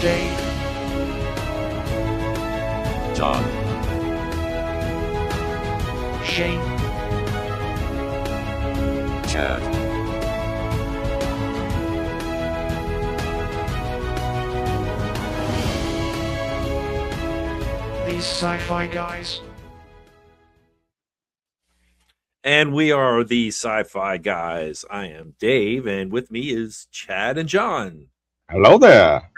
Dave, John, Shane, Chad, these Sci-Fi Guys. And we are the Sci-Fi Guys. I am Dave, and with me is Chad and John. Hello there.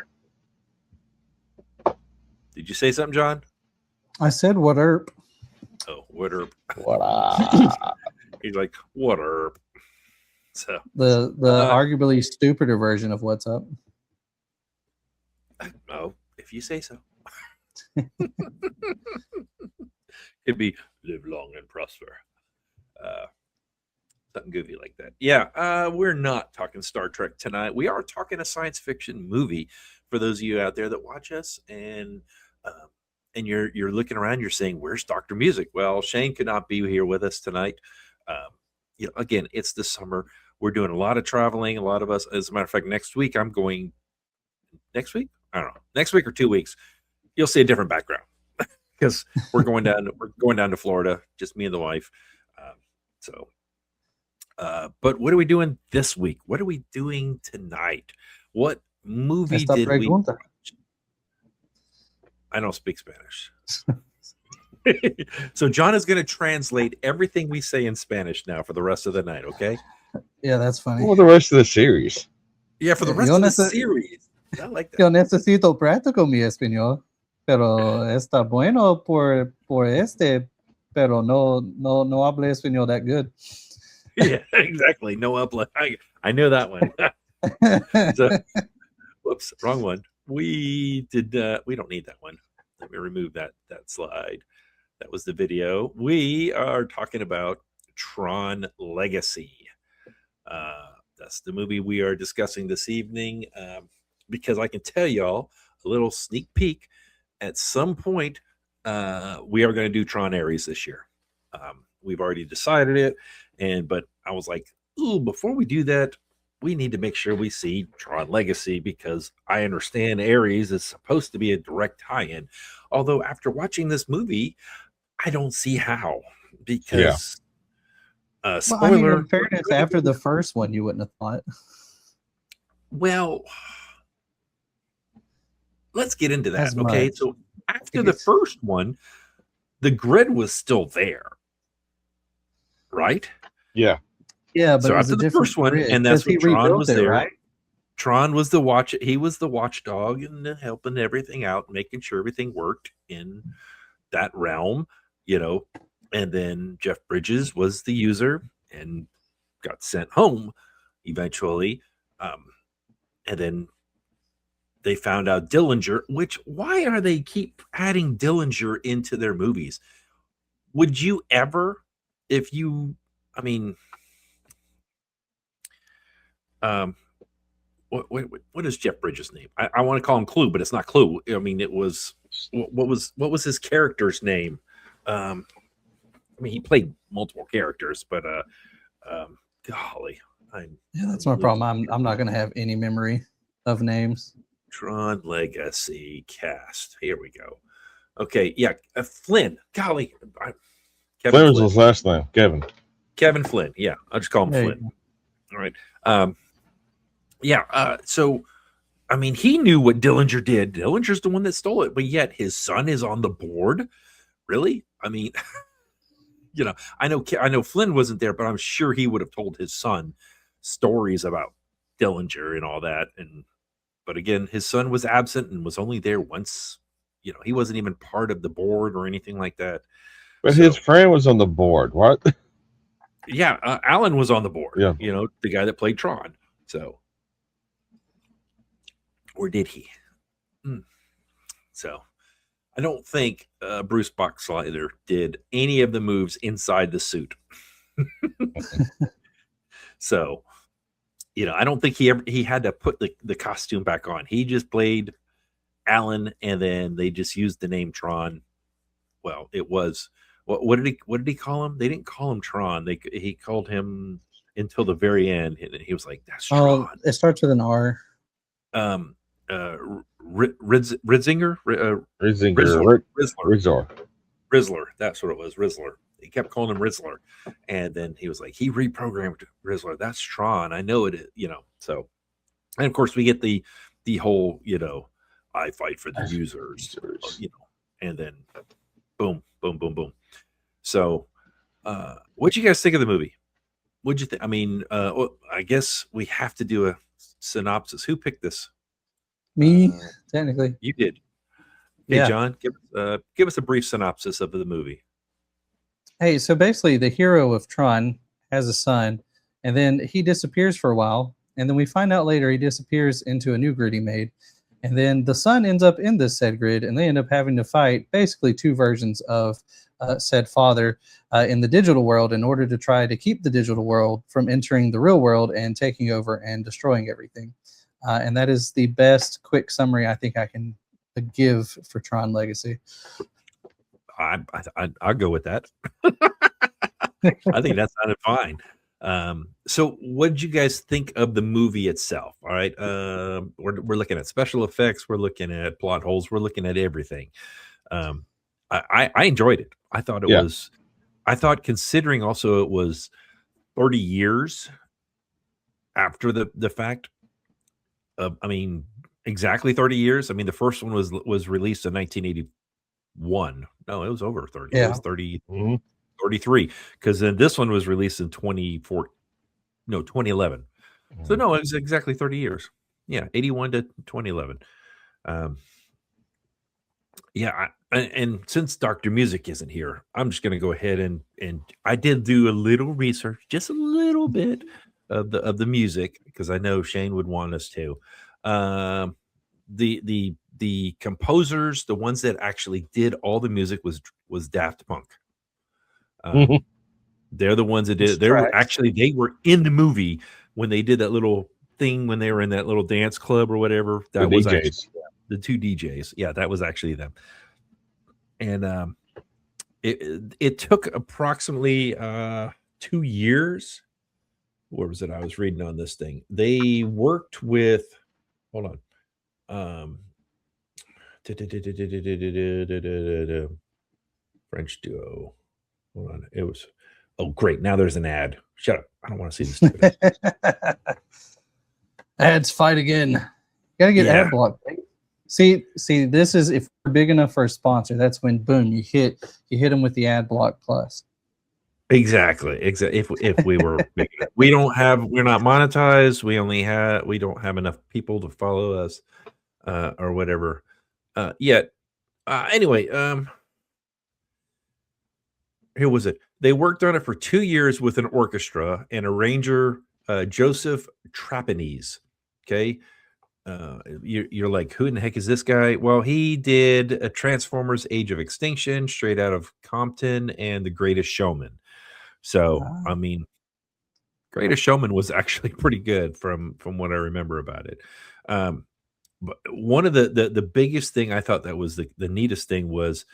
Did you say something, John? I said what herp. Oh, what herb? What up? He's like, what herb? So The arguably stupider version of what's up. oh, if you say so. It'd be live long and prosper. Something goofy like that. Yeah, we're not talking Star Trek tonight. We are talking a science fiction movie for those of you out there that watch us, and you're looking around, you're saying, "Where's Dr. Music?" Well, Shane could not be here with us tonight. Again, it's the summer. We're doing a lot of traveling. A lot of us, as a matter of fact, next week I'm going. Next week, I don't know. Next week or 2 weeks, you'll see a different background because we're going down. We're going down to Florida, just me and the wife. But what are we doing this week? What are we doing tonight? What movie Esta did we pregunta. watch? I don't speak Spanish. So John is going to translate everything we say in Spanish now for the rest of the night, okay? Yeah, that's funny. Well, the rest of the series. Yeah, for the rest Yo of the nece- series. I like that. Yo necesito práctico mi español, pero está bueno por este, pero no hablo español that good. Yeah, exactly. No upload. I know that one. So, whoops, wrong one. We don't need that one. Let me remove that slide. That was the video. We are talking about Tron Legacy. That's the movie we are discussing this evening. Because I can tell y'all a little sneak peek. At some point, we are going to do Tron Ares this year. We've already decided it, but I was like, ooh, before we do that, we need to make sure we see Tron Legacy, because I understand Ares is supposed to be a direct tie-in. Although after watching this movie, I don't see how, because spoiler. Well, I mean, in fairness, after the first one, you wouldn't have thought. Well, let's get into that. As Okay, much. so after the first one, the grid was still there, right? Yeah. Yeah, but So it was after a the different first one, grid, and that's 'cause he when Tron rebuilt was it, there. right? Tron was he was the watchdog and helping everything out, making sure everything worked in that realm, and then Jeff Bridges was the user and got sent home eventually. And then they found out Dillinger, why are they keep adding Dillinger into their movies? Would you ever, what is Jeff Bridges' name? I want to call him Clue, but it's not Clue. I mean, it was, what was his character's name? He played multiple characters, but golly, Yeah, that's my problem. I'm not going to have any memory of names. Tron Legacy cast. Here we go. Okay, yeah, Flynn. Golly, Kevin Flynn was Flynn. his last name. Kevin Flynn. Yeah, I'll just call him There you Flynn. All right. So he knew what Dillinger did. Dillinger's the one that stole it, but yet his son is on the board. Really? I know Flynn wasn't there, but I'm sure he would have told his son stories about Dillinger and all that. But again, his son was absent and was only there once. He wasn't even part of the board or anything like that. But his friend was on the board. What? Yeah, Alan was on the board. Yeah. The guy that played Tron. So, or did he? So, I don't think Bruce Boxleitner did any of the moves inside the suit. So, I don't think he had to put the costume back on. He just played Alan, and then they just used the name Tron. Well, it was what did he call him? They didn't call him Tron. He called him until the very end, and he was like, "That's Tron." Oh, it starts with an R. Ridzinger, Rizinger, Rizzler. Rizor. Rizzler. That's what it was. Rizzler. He kept calling him Rizzler, and then he was like, he reprogrammed Rizzler. That's Tron. I know it. So, and of course we get the whole, I fight for the users, and then boom, boom, boom, boom. So, what'd you guys think of the movie? What'd you think? I mean, I guess we have to do a synopsis. Who picked this? Me, technically. You did. Hey, Yeah. John, give us a brief synopsis of the movie. Hey, so basically, the hero of Tron has a son, and then he disappears for a while, and then we find out later he disappears into a new grid he made, and then the son ends up in this said grid, and they end up having to fight basically two versions of said father in the digital world in order to try to keep the digital world from entering the real world and taking over and destroying everything. And that is the best quick summary I think I can give for Tron Legacy. I'll go with that. I think that sounded fine. So what did you guys think of the movie itself? All right. We're looking at special effects. We're looking at plot holes. We're looking at everything. I enjoyed it. I thought considering also it was 30 years after the fact, I mean, exactly 30 years. I mean, the first one was released in 1981. No, it was over 30. Yeah. It was 30, 33. Because then this one was released in 2011. So no, it was exactly 30 years. Yeah, 81 to 2011. And since Dr. Music isn't here, I'm just going to go ahead and I did do a little research, just a little bit of the music, because I know Shane would want us to. The composers, the ones that actually did all the music was Daft Punk. They're the ones that did it. They were in the movie when they did that little thing when they were in that little dance club or whatever. That was actually the two DJs. Yeah, that was actually them. And it took approximately 2 years. Where was it? I was reading on this thing. They worked with, hold on. French duo. Hold on. It was, oh, great. Now there's an ad. Shut up. I don't want to see this stupid ad. Ads fight again. Gotta get ad block. See, this is, if we're big enough for a sponsor, that's when boom, you hit them with the ad block plus. Exactly. If we were big enough. we're not monetized. We don't have enough people to follow us or whatever yet. Anyway, here was it. They worked on it for 2 years with an orchestra and arranger Joseph Trapanese. Okay. You're like, who in the heck is this guy? Well, he did a Transformers Age of Extinction, Straight Out of Compton, and The Greatest Showman. So, I mean, Greatest Showman was actually pretty good from what I remember about it. But one of the biggest thing I thought that was the neatest thing was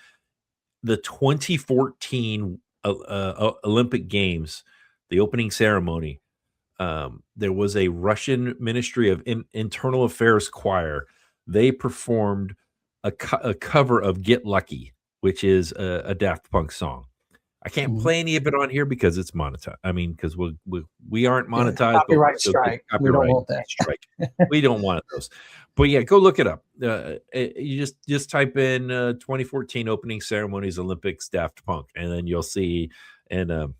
the 2014 Olympic Games, the opening ceremony. There was a Russian Ministry of Internal Affairs choir. They performed a cover of Get Lucky, which is a Daft Punk song. I can't play any of it on here because it's monetized. I mean, because we aren't monetized. Copyright strike. We don't want that. Strike. We don't want those. But yeah, go look it up. You just type in 2014 opening ceremonies Olympics Daft Punk, and then you'll see. And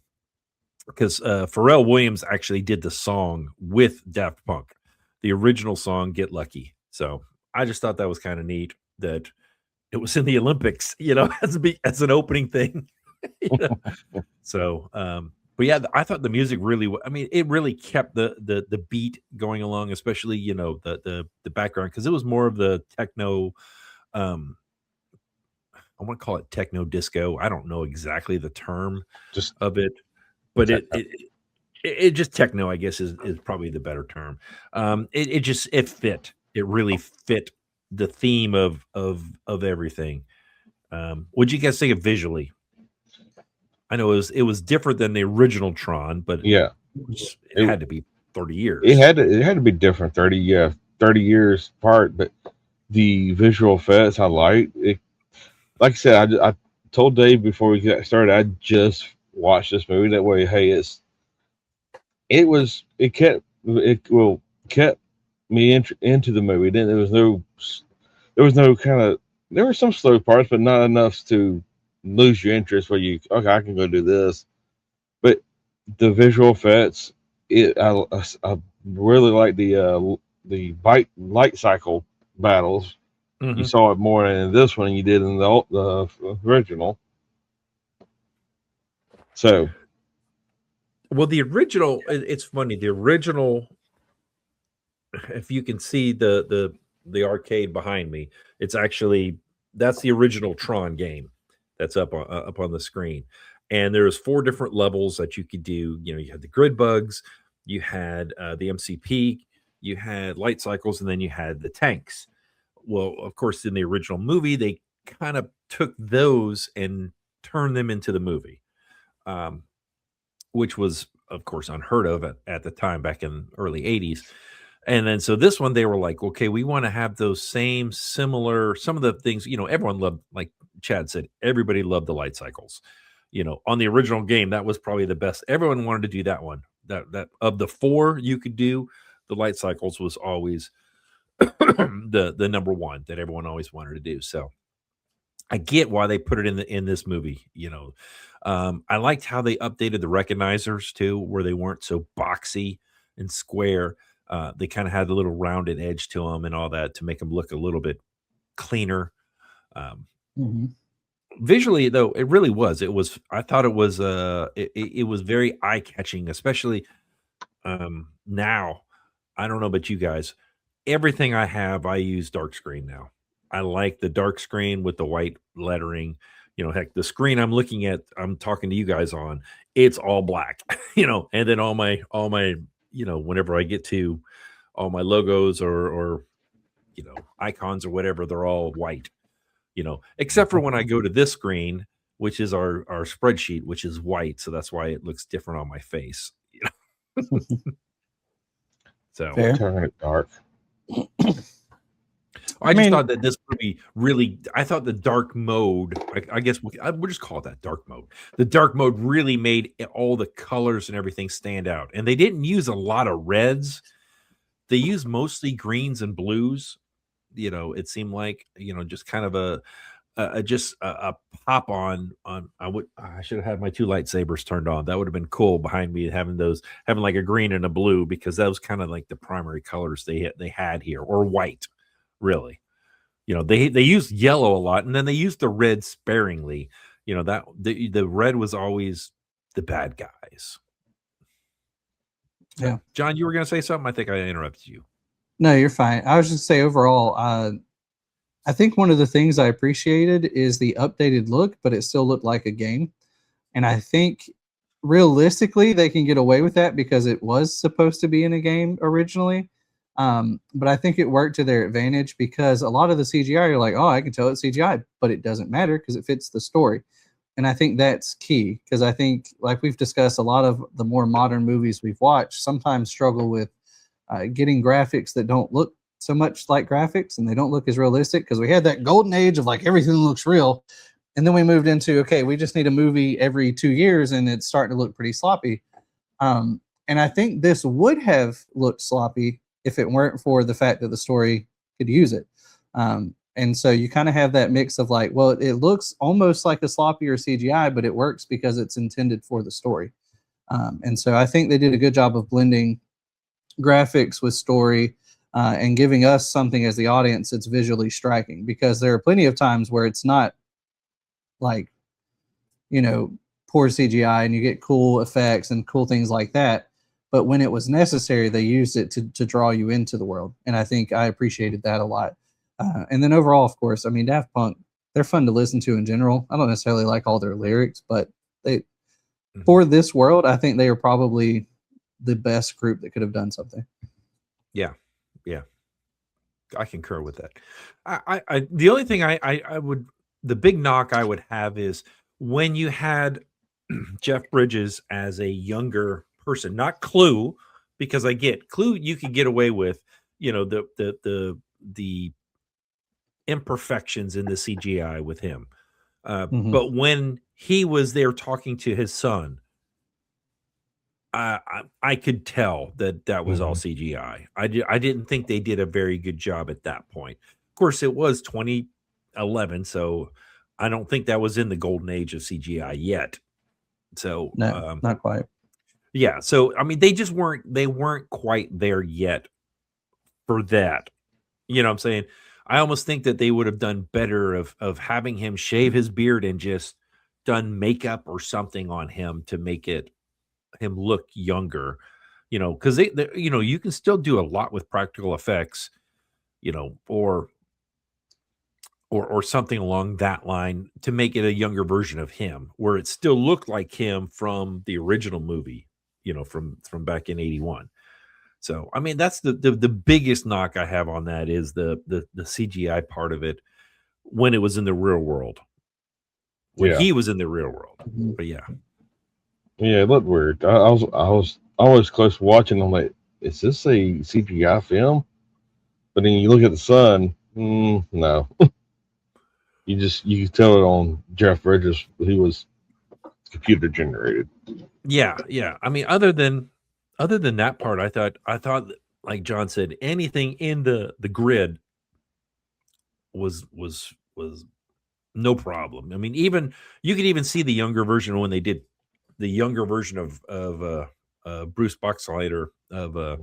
because Pharrell Williams actually did the song with Daft Punk, the original song "Get Lucky." So I just thought that was kind of neat that it was in the Olympics, as an opening thing. So but yeah, I thought the music really, I mean, it really kept the beat going along, especially the background, because it was more of the techno, I want to call it techno disco. I don't know exactly the term of it, but it just techno, I guess, is probably the better term. It really fit the theme of everything. What'd you guys think of visually? I know it was different than the original Tron, but yeah, it had to be 30 years. It had to be different. 30 years apart, but the visual effects I liked. It, like I said, I told Dave before we got started, I just watched this movie. That way, hey, it kept me into the movie. Then there was no kind of, there were some slow parts, but not enough to lose your interest. Where you, okay, I can go do this. But the visual effects, I really like the light cycle battles. You Mhm. saw it more in this one than you did in the original. So Well, the original, it's funny. The original, if you can see the arcade behind me, it's actually that's the original Tron game that's up on the screen. And there's 4 different levels that you could do. You know, you had the grid bugs, you had the MCP, you had light cycles, and then you had the tanks. Well, of course, in the original movie, they kind of took those and turned them into the movie, um, which was, of course, unheard of at the time back in early 80s. And then so this one, they were like, okay, we want to have those same similar, some of the things, everyone loved, like Chad said, everybody loved the light cycles. On the original game, that was probably the best. Everyone wanted to do that one. That of the 4 you could do, the light cycles was always the number one that everyone always wanted to do. So I get why they put it in this movie. I liked how they updated the recognizers too, where they weren't so boxy and square. They kind of had a little rounded edge to them and all that to make them look a little bit cleaner. Um, Mhm. Visually, though, it really was. It was. I thought it was. It was very eye catching, especially now. I don't know about you guys. Everything I have, I use dark screen now. I like the dark screen with the white lettering. Heck, the screen I'm looking at, I'm talking to you guys on, it's all black. And then all my, whenever I get to all my logos or icons or whatever, they're all white. Except for when I go to this screen, which is our spreadsheet, which is white, so that's why it looks different on my face. So Fair. turn it dark. I just mean- thought that this movie really, I thought the dark mode, I guess we'll just call it that, dark mode. The dark mode really made all the colors and everything stand out. And they didn't use a lot of reds. They used mostly greens and blues. It seemed like, just kind of a pop on. I should have had my 2 lightsabers turned on. That would have been cool behind me, having like a green and a blue, because that was kind of like the primary colors they had here, or white. Really, they used yellow a lot, and then they used the red sparingly. That the red was always the bad guys. Yeah. John, you were going to say something. I think I interrupted you. No, you're fine. I was just say overall, I think one of the things I appreciated is the updated look, but it still looked like a game. And I think realistically they can get away with that because it was supposed to be in a game originally. But I think it worked to their advantage because a lot of the CGI, you're like, oh, I can tell it's CGI, but it doesn't matter because it fits the story. And I think that's key because I think, like we've discussed, a lot of the more modern movies we've watched sometimes struggle with getting graphics that don't look so much like graphics and they don't look as realistic because we had that golden age of like everything looks real. And then we moved into, okay, we just need a movie every 2 years and it's starting to look pretty sloppy. And I think this would have looked sloppy if it weren't for the fact that the story could use it. And so you kind of have that mix of like, well, it looks almost like a sloppier CGI, but it works because it's intended for the story. And so I think they did a good job of blending graphics with story and giving us something as the audience that's visually striking, because there are plenty of times where it's not like, poor CGI and you get cool effects and cool things like that. But when it was necessary, they used it to draw you into the world. And I think I appreciated that a lot. And then overall, of course, I mean, Daft Punk, they're fun to listen to in general. I don't necessarily like all their lyrics, but for this world, I think they are probably the best group that could have done something. Yeah. I concur with that. I the only thing I would, the big knock I would have is when you had Jeff Bridges as a younger person, not Clue, because I get Clue you could get away with, the imperfections in the CGI with him. Mhm. But when he was there talking to his son, I could tell that was all CGI. I didn't think they did a very good job at that point. Of course, it was 2011, so I don't think that was in the golden age of CGI yet. So No, not quite. yeah, so I mean, they weren't quite there yet for that. You know what I'm saying? I almost think that they would have done better of having him shave his beard and just done makeup or something on him to make him look younger. You know, because they you know, you can still do a lot with practical effects, you know, or something along that line to make it a younger version of him, where it still looked like him from the original movie, you know, from back in '81. So, I mean, that's the biggest knock I have on that is the CGI part of it when it was in the real world, when Yeah. he was in the real world. Mhm. But yeah, Yeah, it looked weird. I was always close to watching. I'm like, is this a CGI film? But then you look at the sun. No, you can tell it on Jeff Bridges. He was computer generated. yeah. I mean, other than that part, I thought like John said, anything in the grid was no problem. I mean, even you could even see the younger version when they did the younger version of Bruce Boxleiter of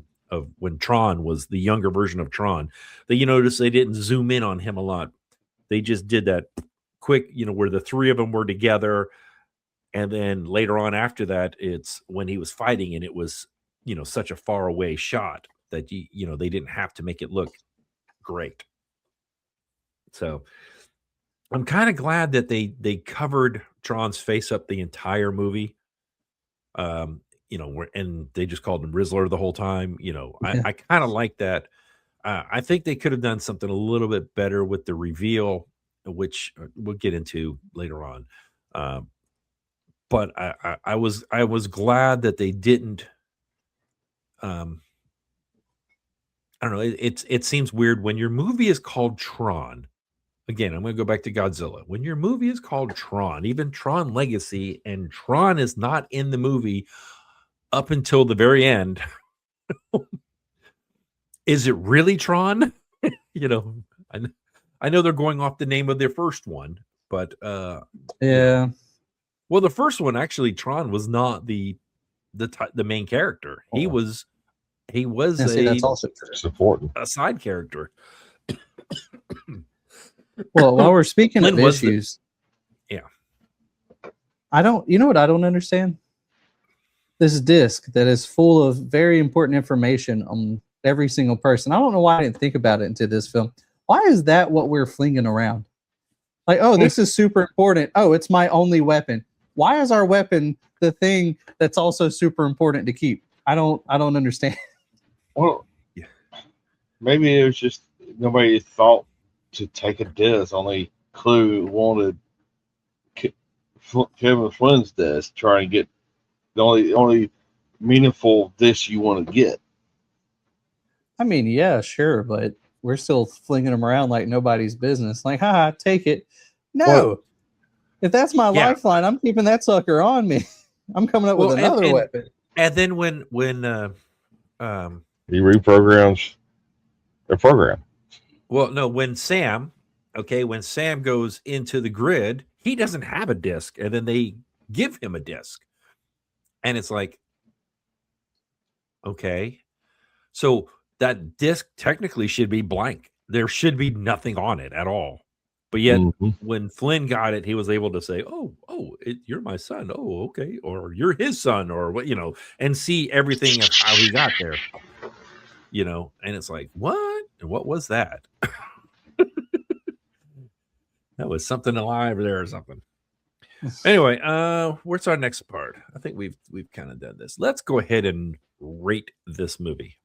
when Tron was the younger version of Tron. That you notice they didn't zoom in on him a lot. They just did that quick, you know, where the three of them were together, and then later on after that, it's when he was fighting, and it was, you know, such a far away shot that you know they didn't have to make it look great. So I'm kind of glad that they covered Tron's face up the entire movie. You know, and they just called him Rizzler the whole time. You know, Yeah. I kind of like that. I think they could have done something a little bit better with the reveal, which we'll get into later on. But I was glad that they didn't. I don't know. It seems weird when your movie is called Tron. Again, I'm going to go back to Godzilla. When your movie is called Tron, even Tron Legacy, and Tron is not in the movie up until the very end, is it really Tron? You know, I know they're going off the name of their first one, but Yeah. well, the first one actually, Tron was not the main character. He Oh. was And see, that's also true. It's important. a side character. Well, while we're speaking Flynn of was the- issues, Yeah. you know what I don't understand? This disc that is full of very important information on every single person. I don't know why I didn't think about it into this film. Why is that what we're flinging around? Like, oh, this is super important. Oh, it's my only weapon. Why is our weapon the thing that's also super important to keep? I don't understand. Well, Yeah. maybe it was just nobody thought to take a disc. Only Clue wanted Kevin Flynn's disc, try and get the only meaningful disc you want to get. I mean, yeah, sure, but we're still flinging them around like nobody's business. Like, haha, take it. No. Well, if that's my Yeah. lifeline, I'm keeping that sucker on me. I'm coming up with Well, another weapon. And then when He reprograms the program. well, no, when Sam goes into the grid, he doesn't have a disc, and then they give him a disc. And it's like, okay. So that disc technically should be blank. There should be nothing on it at all. But yet, when Flynn got it, he was able to say, "Oh, you're my son. Oh, okay," or "You're his son," or what, you know, and see everything of how he got there. You know, and it's like, what? And what was that? That was something alive there or something. Anyway, where's our next part? I think we've kind of done this. Let's go ahead and rate this movie.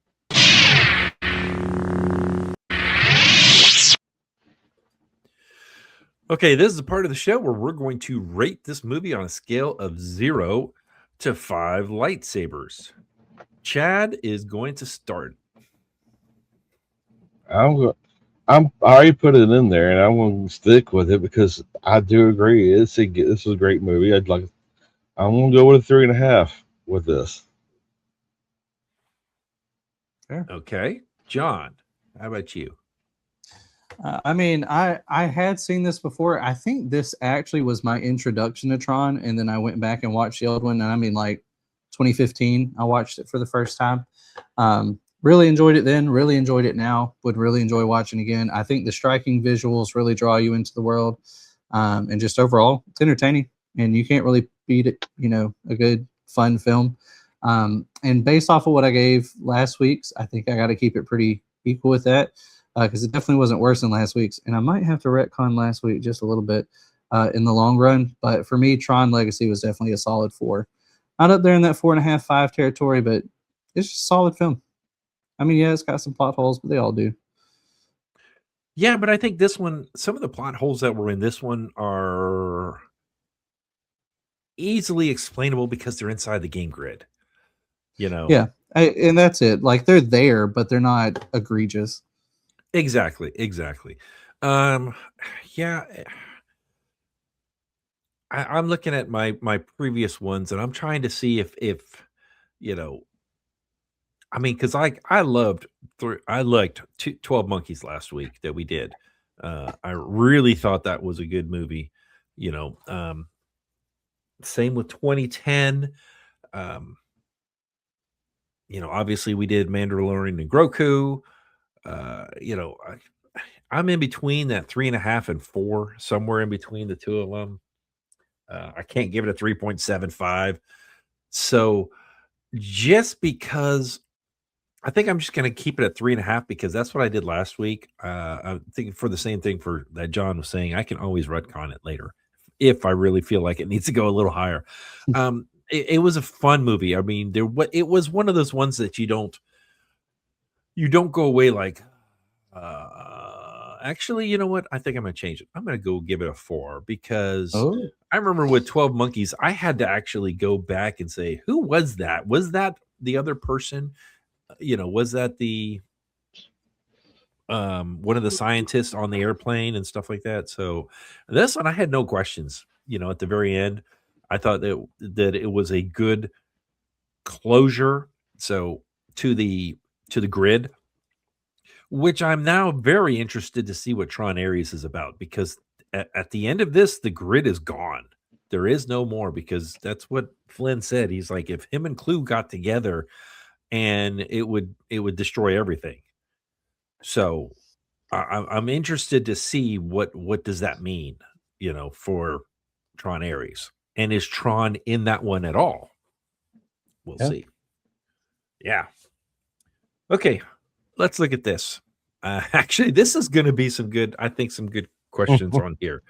Okay, this is a part of the show where we're going to rate this movie on a scale of 0 to 5 lightsabers. Chad is going to start. I'm I already put it in there, and I'm going to stick with it because I do agree. This is a great movie. I'm going to go with a 3.5 with this. Okay. John, how about you? I mean, I had seen this before. I think this actually was my introduction to Tron, and then I went back and watched the old one. And I mean, like 2015, I watched it for the first time. Really enjoyed it then. Really enjoyed it now. Would really enjoy watching again. I think the striking visuals really draw you into the world, and just overall, it's entertaining. And you can't really beat it. You know, a good fun film. And based off of what I gave last week's, I think I got to keep it pretty equal with that. Because it definitely wasn't worse than last week's. And I might have to retcon last week just a little bit in the long run. But for me, Tron Legacy was definitely a solid 4. Not up there in that 4.5, 5 territory, but it's just a solid film. I mean, yeah, it's got some plot holes, but they all do. Yeah, but I think this one, some of the plot holes that were in this one are easily explainable because they're inside the game grid. You know? Yeah, and that's it. Like, they're there, but they're not egregious. Exactly. Yeah. I'm looking at my previous ones, and I'm trying to see if you know. I mean, because I liked 12 Monkeys last week that we did. I really thought that was a good movie. You know, same with 2010. You know, obviously we did Mandalorian and Grogu. You know, I'm in between that 3.5 and 4, somewhere in between the two of them. I can't give it a 3.75. So just because I think I'm just going to keep it at 3.5 because that's what I did last week. I'm thinking for the same thing for that John was saying. I can always retcon it later if I really feel like it needs to go a little higher. It was a fun movie. I mean, it was one of those ones that you don't go away like, actually, you know what? I think I'm going to change it. I'm going to go give it a 4 because I remember with 12 Monkeys, I had to actually go back and say, who was that? Was that the other person? You know, was that the one of the scientists on the airplane and stuff like that? So this one, I had no questions. You know, at the very end, I thought that it was a good closure. So to the grid, which I'm now very interested to see what Tron Ares is about, because at the end of this, the grid is gone. There is no more, because that's what Flynn said. He's like, if him and Clue got together, and it would destroy everything. So I'm interested to see what does that mean, you know, for Tron Ares, and is Tron in that one at all? We'll see. Yeah. Okay, let's look at this. Actually, this is going to be some good questions on here.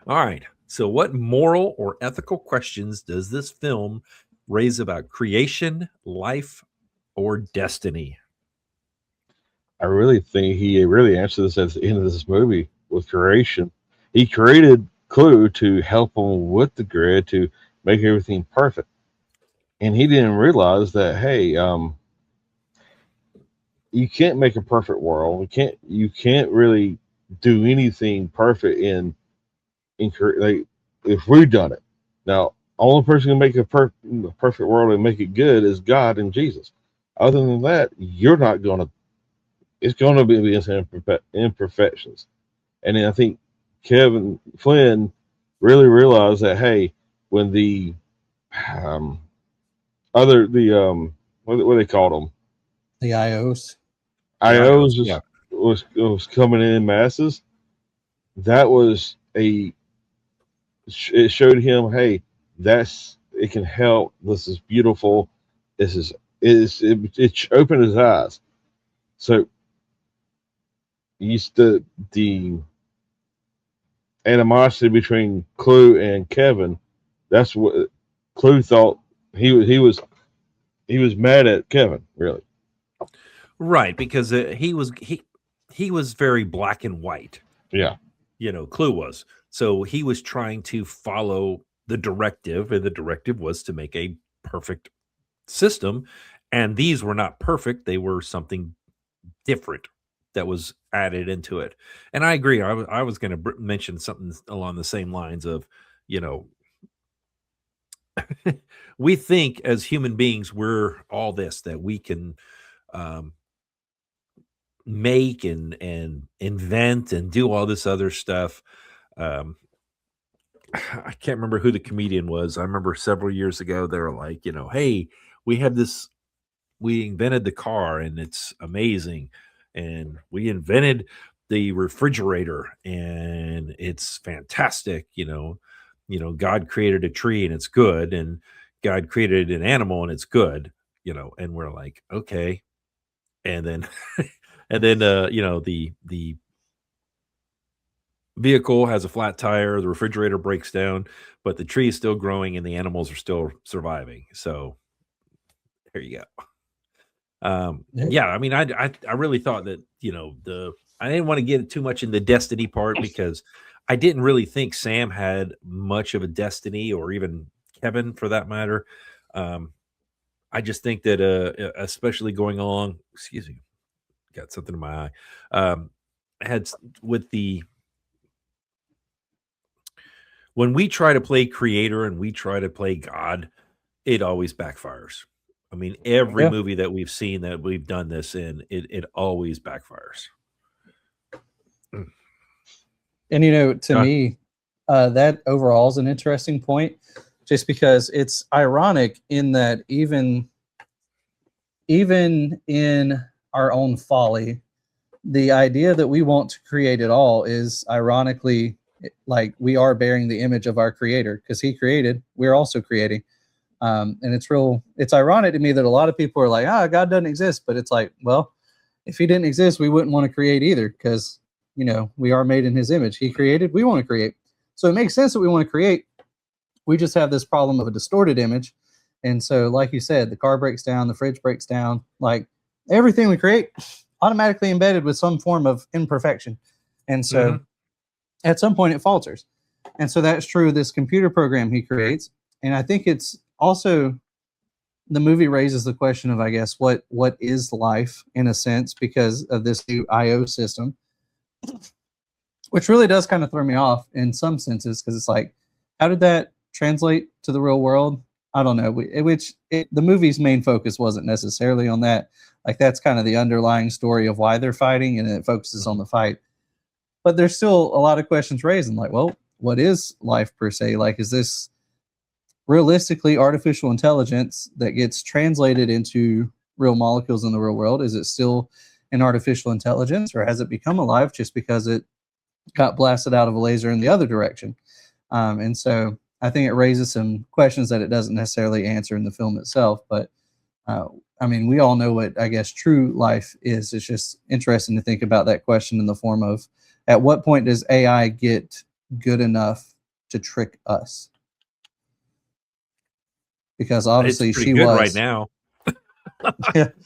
All right. So what moral or ethical questions does this film raise about creation, life, or destiny? I really think he really answered this at the end of this movie with creation. He created Clue to help him with the grid to make everything perfect. And he didn't realize that, hey, you can't make a perfect world. You can't really do anything perfect in like if we've done it. Now, only person who can make a perfect world and make it good is God and Jesus. Other than that, you're not going to. It's going to be imperfections. And then I think Kevin Flynn really realized that, hey, when the what do they call them? The IOs. IOs was coming in masses. That was it showed him, hey, it can help. This is beautiful. It opened his eyes. So the animosity between Clue and Kevin, that's what Clue thought. He was mad at Kevin, really. Right, because he was very black and white. Yeah. You know, Clue was. So he was trying to follow the directive, and the directive was to make a perfect system. And these were not perfect. They were something different that was added into it. And I agree. I was going to mention something along the same lines of, you know, we think as human beings we're all this, that we can um, make and invent and do all this other stuff. Um, I can't remember who the comedian was. I remember several years ago they were like, you know, hey, we have this, we invented the car and it's amazing, and we invented the refrigerator and it's fantastic. God created a tree and it's good, and God created an animal and it's good. And we're like, okay. And then the vehicle has a flat tire, the refrigerator breaks down, but the tree is still growing and the animals are still surviving. So there you go. Yeah, I mean, I really thought that, I didn't want to get too much in the destiny part, because I didn't really think Sam had much of a destiny, or even Kevin for that matter. I just think that especially going along, excuse me, got something in my eye. Had with the When we try to play creator and we try to play God, it always backfires. I mean, every movie that we've seen that we've done this in, it always backfires. And to me, that overall is an interesting point, just because it's ironic in that even in our own folly, the idea that we want to create it all is ironically like we are bearing the image of our creator, because he created, we're also creating. And it's ironic to me that a lot of people are like, God doesn't exist. But it's like, well, if he didn't exist, we wouldn't want to create either, because, we are made in his image. He created, we want to create. So it makes sense that we want to create. We just have this problem of a distorted image. And so, like you said, the car breaks down, the fridge breaks down, like everything we create automatically embedded with some form of imperfection. And so at some point it falters. And so that's true of this computer program he creates. And I think it's also, the movie raises the question of, I guess, what is life in a sense, because of this new IO system, which really does kind of throw me off in some senses, because it's like, how did that translate to the real world? I don't know. The movie's main focus wasn't necessarily on that. Like, that's kind of the underlying story of why they're fighting, and it focuses on the fight. But there's still a lot of questions raised. I'm like, well, what is life per se? Like, is this realistically artificial intelligence that gets translated into real molecules in the real world? Is it still an artificial intelligence, or has it become alive just because it got blasted out of a laser in the other direction? And so I think it raises some questions that it doesn't necessarily answer in the film itself. But I mean, we all know what, I guess, true life is. It's just interesting to think about that question in the form of, at what point does AI get good enough to trick us? Because obviously it's pretty she good was right now.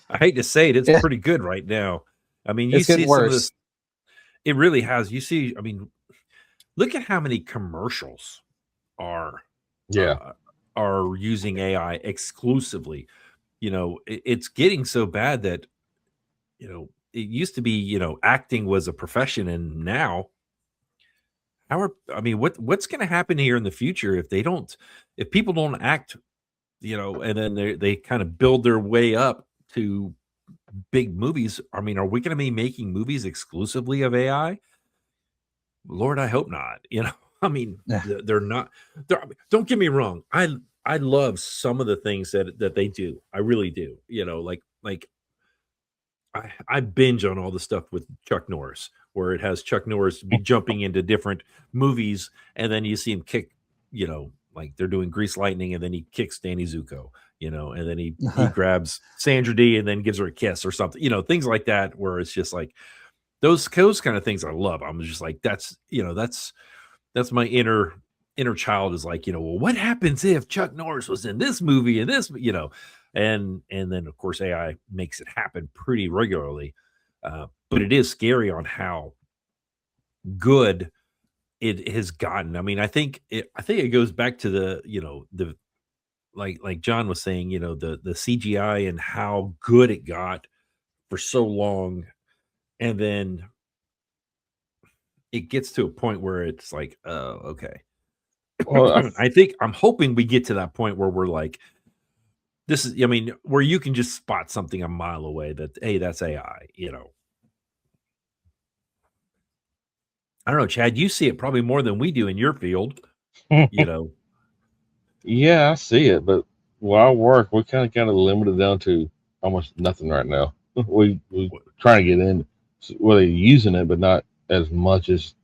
I hate to say it, it's pretty good right now. I mean, you it's see getting some of worse. this. It really has. You see, I mean, look at how many commercials are using AI exclusively. It's getting so bad that, it used to be, acting was a profession, and now what's going to happen here in the future if people don't act, and then they kind of build their way up to big movies. I mean, are we going to be making movies exclusively of AI? Lord, I hope not. I mean, they're not. Don't get me wrong. I love some of the things that they do. I really do. Like I binge on all the stuff with Chuck Norris, where it has Chuck Norris be jumping into different movies, and then you see him kick, like they're doing Grease Lightning, and then he kicks Danny Zuko, and then he grabs Sandra Dee and then gives her a kiss or something, things like that, where it's just like those kind of things I love. I'm just like, that's my inner child is like, well, what happens if Chuck Norris was in this movie and this, and then of course AI makes it happen pretty regularly. But it is scary on how good it has gotten. I mean, I think it goes back to the like John was saying, the CGI and how good it got for so long. and then it gets to a point where it's like, oh, okay. Well, I'm hoping we get to that point where we're like, this is, I mean, where you can just spot something a mile away that, hey, that's AI, you know. I don't know, Chad, you see it probably more than we do in your field, you know. yeah, I see it, but where I work, we're kind of limited down to almost nothing right now. we trying to get in, well, they're using it, but not as much as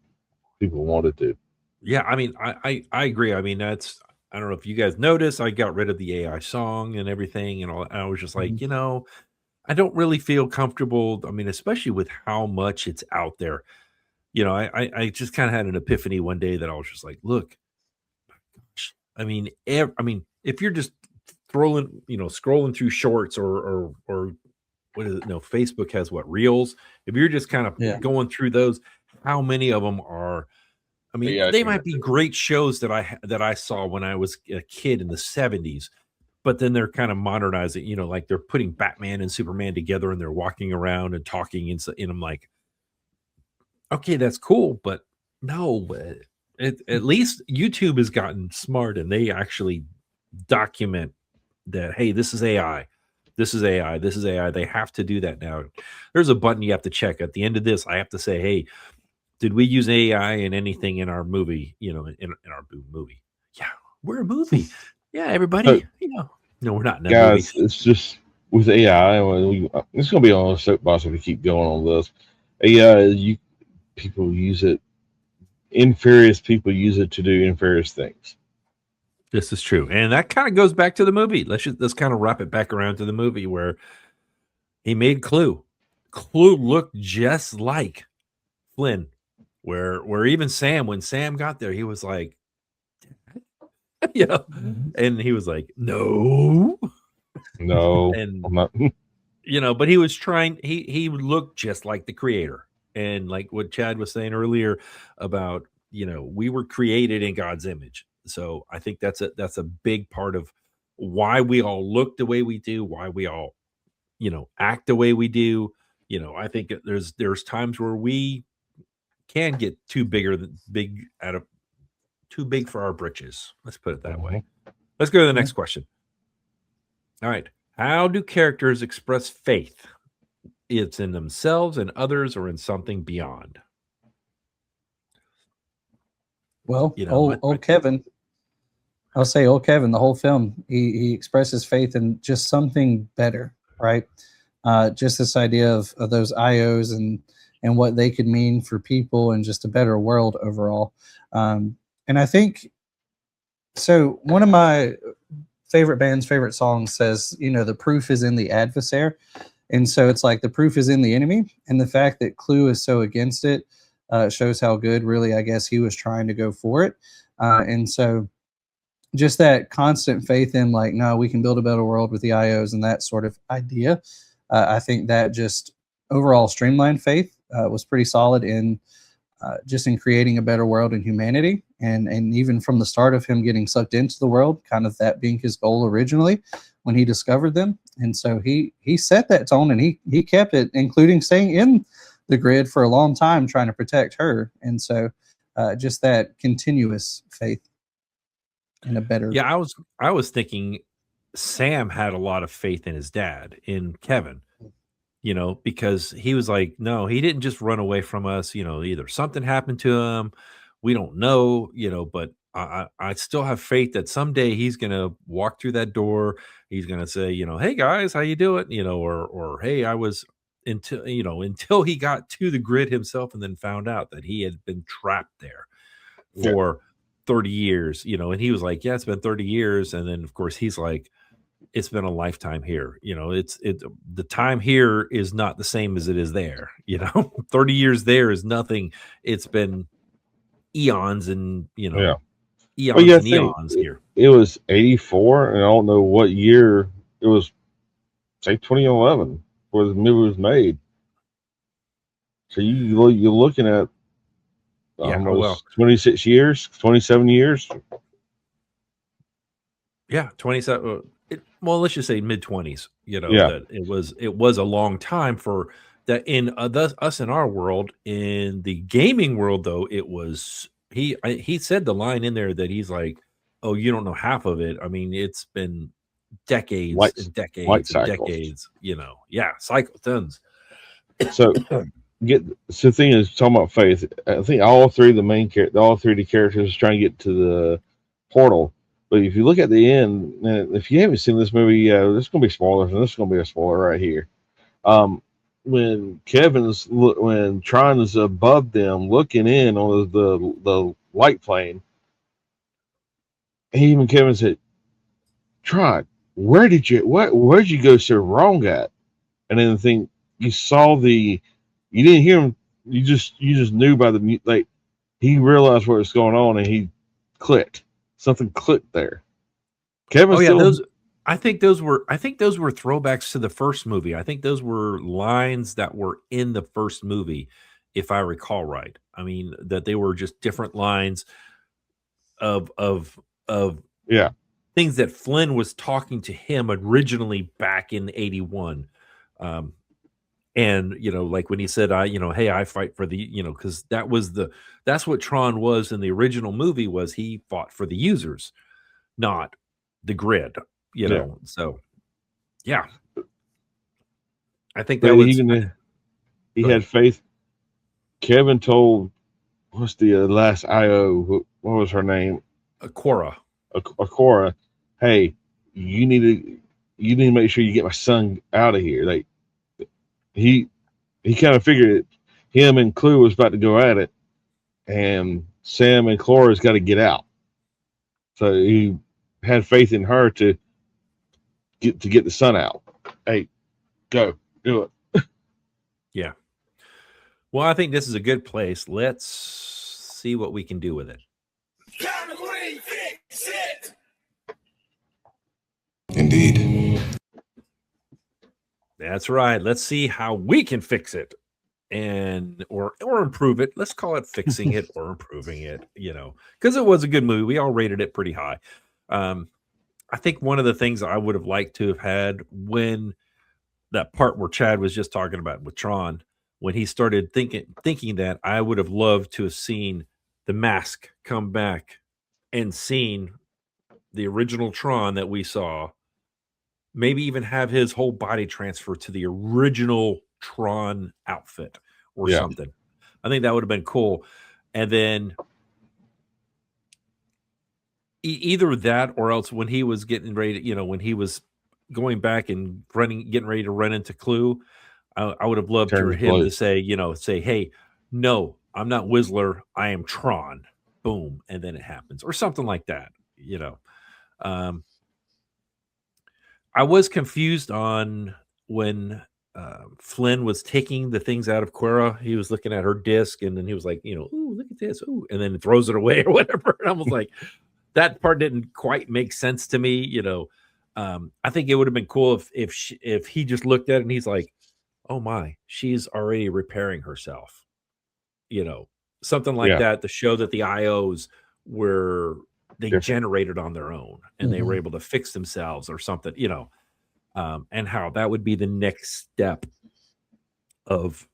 people wanted to. Yeah, I mean, I agree. I mean, that's, I don't know if you guys noticed, I got rid of the AI song and everything, and all. I was just like, Mhm. you know, I don't really feel comfortable. I mean, especially with how much it's out there. You know, I just kind of had an epiphany one day that I was just like, look, I mean, I mean, if you're just scrolling through shorts or what is it? No, Facebook has what, reels. If you're just kind of Yeah. going through those, how many of them are? I mean, Yeah, they might be great shows that I saw when I was a kid in the 70s, but then they're kind of modernizing, you know, like they're putting Batman and Superman together and they're walking around and talking, and I'm like, okay, that's cool, but no, at least YouTube has gotten smart and they actually document that, hey, this is AI. This is AI. This is AI. They have to do that now. There's a button you have to check at the end of this. I have to say, hey, did we use AI in anything in our movie? You know, in our movie. Yeah, we're a movie. Yeah, everybody. You know, no, we're not in a movie. Guys, it's just with AI. It's going to be on a soapbox if we keep going on this. AI, people use it. Inferious people use it to do inferious things. This is true, and that kind of goes back to the movie. Let's kind of wrap it back around to the movie where he made Clue. Clue looked just like Flynn. Where even Sam, when Sam got there, he was like, you know, and he was like, no, No, and I'm not. you know, but he was trying. He looked just like the creator, and like what Chad was saying earlier about, you know, we were created in God's image. So I think that's a big part of why we all look the way we do, why we all, you know, act the way we do. You know, I think there's times where we can get too big for our britches. Let's put it that way. Let's go to the next question. All right. How do characters express faith? It's in themselves and others or in something beyond. Well, You know, old Kevin, I'll say old Kevin, the whole film, he expresses faith in just something better, right? Just this idea of those IOs and what they could mean for people and just a better world overall. And I think, so one of my favorite band's favorite songs says, you know, the proof is in the adversary. And so it's like the proof is in the enemy. And the fact that Clue is so against it shows how good, really, I guess, he was trying to go for it. And so just that constant faith in, like, no, we can build a better world with the IOs and that sort of idea. I think that just overall streamlined faith was pretty solid in just in creating a better world and humanity. And even from the start of him getting sucked into the world, kind of that being his goal originally when he discovered them. And so he set that tone and he kept it, including staying in the grid for a long time, trying to protect her. And so just that continuous faith in a better. yeah, I was thinking Sam had a lot of faith in his dad, in Kevin, you know, because he was like, no, he didn't just run away from us. You know, either something happened to him, we don't know, you know, but I still have faith that someday he's going to walk through that door. He's going to say, you know, hey guys, how you doing? You know, or, hey, I was until he got to the grid himself and then found out that he had been trapped there for 30 years, you know, and he was like, yeah, it's been 30 years. And then of course he's like, it's been a lifetime here. You know, the time here is not the same as it is there. You know, 30 years there is nothing. It's been eons and, you know, eons and eons here. It was 84, and I don't know what year it was, say 2011, where the movie was made. So you're looking at almost 26 years, 27 years. Yeah, 27. Well, let's just say mid-20s. You know, Yeah. that it was a long time for that in us in our world, in the gaming world, though, it was he said the line in there that he's like, "Oh, you don't know half of it." I mean, it's been decades Light and decades and cycles. decades. Yeah, cycle tons. So the thing is, talking about faith. I think all three of the main all three of the characters are trying to get to the portal. But if you look at the end, and if you haven't seen this movie, there's going to be spoilers, and this is going to be a spoiler right here. When Tron is above them, looking in on the light plane, even Kevin said, "Tron, where'd you go so wrong at?" And then the thing, you didn't hear him, you just knew by the like he realized what was going on, and he clicked. Something clicked there. Kevin, I think those were throwbacks to the first movie. I think those were lines that were in the first movie, if I recall right. I mean, that they were just different lines of things that Flynn was talking to him originally back in 81. And like when he said, hey, I fight for the, because that's what Tron was in the original movie, was he fought for the users, not the grid, So yeah, I think that was he had faith. Kevin told, what's the last IO? What was her name? Akora. Hey, you need to make sure you get my son out of here. Like he kind of figured it. Him and Clue was about to go at it, and Sam and Clara's got to get out. So he had faith in her to get the son out. Hey, go do it. Yeah. Well, I think this is a good place. Let's see what we can do with it. Indeed. That's right. Let's see how we can fix it or improve it. Let's call it fixing it or improving it, because it was a good movie. We all rated it pretty high. I think one of the things I would have liked to have had, when that part where Chad was just talking about with Tron, when he started thinking that, I would have loved to have seen the mask come back and seen the original Tron that we saw, maybe even have his whole body transfer to the original Tron outfit or something. I think that would have been cool. And then either that, or else when he was getting ready to, when he was going back and getting ready to run into Clue, I would have loved for him to say, hey, no, I'm not Whistler, I am Tron. Boom. And then it happens, or something like that. I was confused on when Flynn was taking the things out of Quera. He was looking at her disc, and then he was like, ooh, look at this. Ooh, and then throws it away or whatever. And I was like, that part didn't quite make sense to me. I think it would have been cool if he just looked at it and he's like, oh my, she's already repairing herself. Something like that, to show that the IOs they generated on their own, and they were able to fix themselves or something, and how that would be the next step of,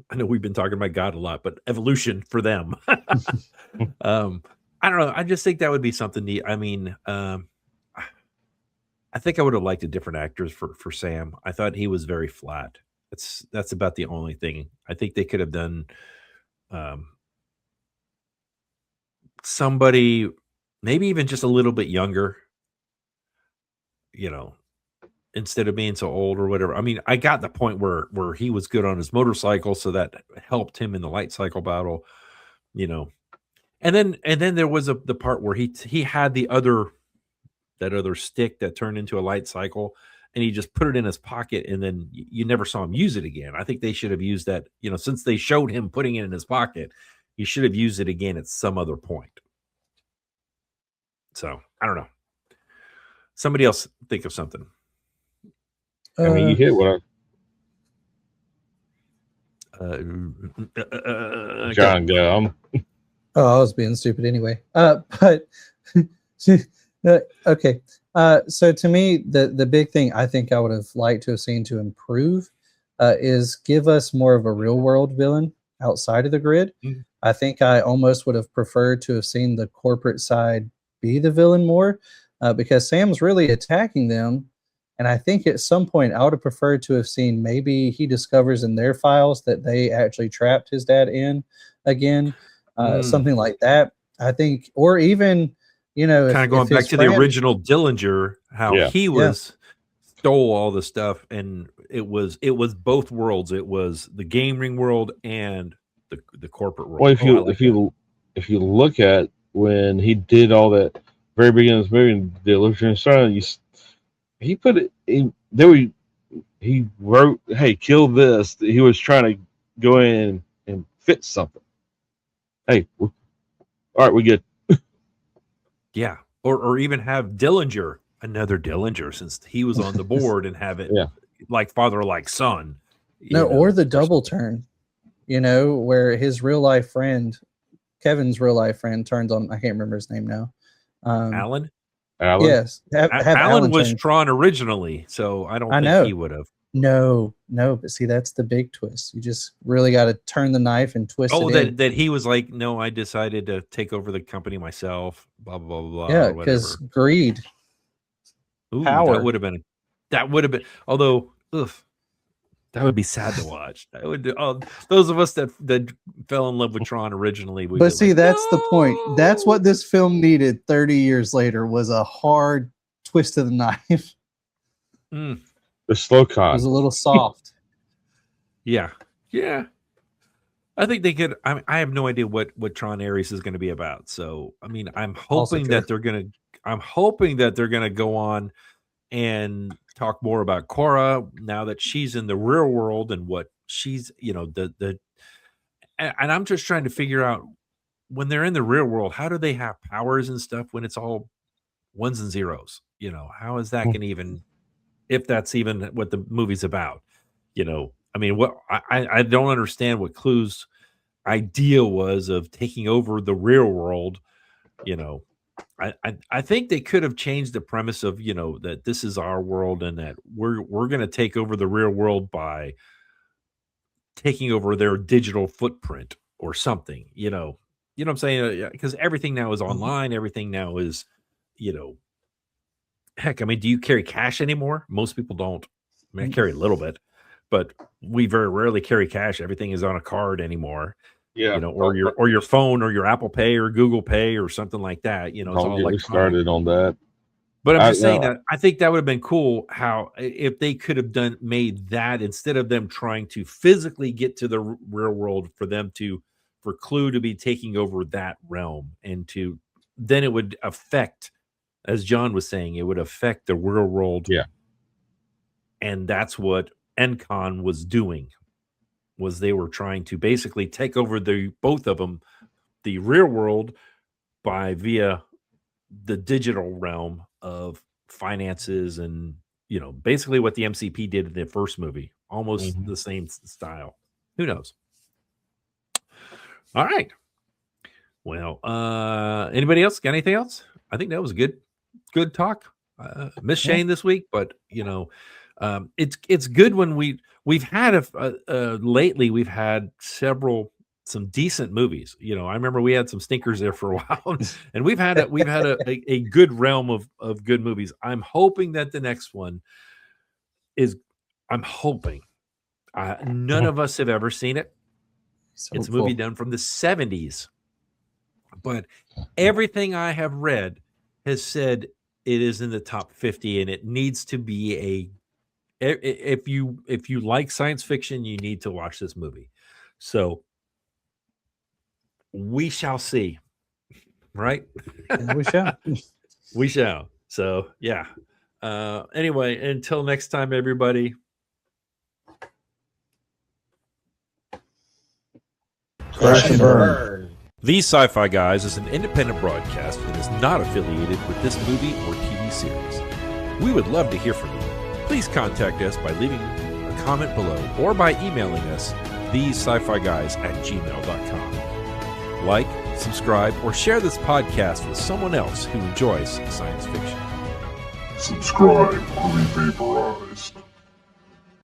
I know we've been talking about God a lot, but evolution for them. I don't know. I just think that would be something neat. I mean, I think I would have liked a different actors for Sam. I thought he was very flat. That's about the only thing. I think they could have done somebody maybe even just a little bit younger, instead of being so old or whatever. I mean, I got the point where he was good on his motorcycle, so that helped him in the light cycle battle, And then there was the part where he had that other stick that turned into a light cycle, and he just put it in his pocket, and then you never saw him use it again. I think they should have used that, since they showed him putting it in his pocket, he should have used it again at some other point. So I don't know. Somebody else think of something. I mean, you hit what John Gum. Oh, I was being stupid anyway. But okay. So to me, the big thing I think I would have liked to have seen to improve is give us more of a real world villain outside of the grid. Mhm. I think I almost would have preferred to have seen the corporate side be the villain more, because Sam's really attacking them. And I think at some point I would have preferred to have seen maybe he discovers in their files that they actually trapped his dad in again, something like that. I think, or even, Kind of going back to the original Dillinger, how Yeah. he was stole all the stuff, and it was both worlds. It was the gaming world and the corporate world. Well, if you look at when he did all that very beginning of this movie, the Illusion Son, he put it in there. He wrote, "Hey, kill this." He was trying to go in and fix something. Hey, all right, we get. Yeah, or even have Dillinger, another Dillinger, since he was on the board, and have it like father, like son. Or the double turn, where his real life friend, Kevin's real life friend, turns on. I can't remember his name now. Alan. Yes, have Alan was turn. Tron originally, so I don't think he would have. No, but see, that's the big twist. You just really got to turn the knife and twist it in. That he was like, no, I decided to take over the company myself. Blah blah blah blah. Yeah, because greed, power. That would have been. Although, that would be sad to watch. That would. Those of us that fell in love with Tron originally. But see, that's the point. That's what this film needed 30 years later, was a hard twist of the knife. The slow con. It was a little soft. Yeah. I think they could. I have no idea what Tron Ares is going to be about. So, I mean, I'm hoping that they're gonna go on and talk more about Cora now that she's in the real world and what she's, and I'm just trying to figure out, when they're in the real world, how do they have powers and stuff when it's all ones and zeros? How is that going to even, if that's even what the movie's about? I mean, what I don't understand what Clue's idea was of taking over the real world. I think they could have changed the premise of, that this is our world and that we're going to take over the real world by taking over their digital footprint or something. You know what I'm saying? Because everything now is online. Everything now is, heck, I mean, do you carry cash anymore? Most people don't. I mean, I carry a little bit, but we very rarely carry cash. Everything is on a card anymore. Yeah, or your phone or your Apple Pay or Google Pay or something like that. It's all like started on that. But I'm just saying that I think that would have been cool. How if they could have made that, instead of them trying to physically get to the real world, for Clue to be taking over that realm, and then it would affect, as John was saying, it would affect the real world. Yeah, and that's what NCON was doing. Was they were trying to basically take over both of them, the real world, via the digital realm of finances, and basically what the MCP did in the first movie, almost the same style. Who knows? All right. Well, anybody else got anything else? I think that was a good talk. Miss Shane this week, but it's good when we've had lately we've had some decent movies. I remember we had some stinkers there for a while, and we've had a good realm of good movies. I'm hoping that the next one is. I'm hoping. None of us have ever seen it. It's a movie done from the 70s, but everything I have read has said it is in the top 50, and it needs to be if you like science fiction, you need to watch this movie. So we shall see, right? Yeah, we shall. We shall. So yeah. Anyway, until next time, everybody. Crash and burn. The Sci-Fi Guys is an independent broadcast and is not affiliated with this movie or TV series. We would love to hear from you. Please contact us by leaving a comment below or by emailing us TheseSciFiGuys@gmail.com. Like, subscribe, or share this podcast with someone else who enjoys science fiction. Subscribe or be vaporized.